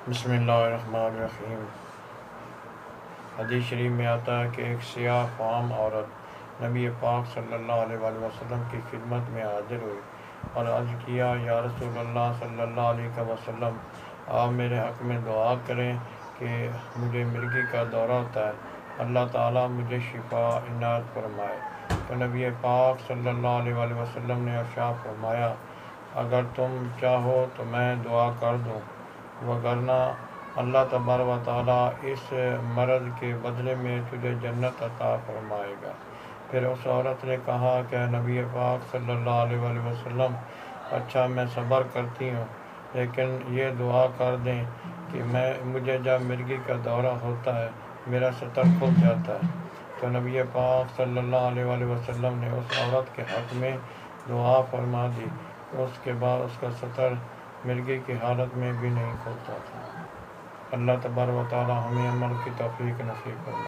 بسم اللہ الرحمن الرحیم۔ حدیث شریف میں آتا ہے کہ ایک سیاہ فام عورت نبی پاک صلی اللہ علیہ وآلہ وسلم کی خدمت میں حاضر ہوئی اور عرض کیا، یا رسول اللہ صلی اللہ علیہ وسلم، آپ میرے حق میں دعا کریں کہ مجھے مرگی کا دورہ ہوتا ہے، اللہ تعالیٰ مجھے شفا عنایت فرمائے۔ تو نبی پاک صلی اللہ علیہ وآلہ وسلم نے ارشاد فرمایا، اگر تم چاہو تو میں دعا کر دوں، وگرنہ اللہ تبارک و تعالیٰ اس مرض کے بدلے میں تجھے جنت عطا فرمائے گا۔ پھر اس عورت نے کہا کہ نبی پاک صلی اللہ علیہ وآلہ وسلم، اچھا میں صبر کرتی ہوں، لیکن یہ دعا کر دیں کہ مجھے جب مرگی کا دورہ ہوتا ہے میرا ستر کھل جاتا ہے۔ تو نبی پاک صلی اللہ علیہ وآلہ وسلم نے اس عورت کے حق میں دعا فرما دی۔ اس کے بعد اس کا ستر مرگی کی حالت میں بھی نہیں کھلتا تھا۔ اللہ تبارک و تعالی ہمیں عمل کی توفیق نصیب فرمائے۔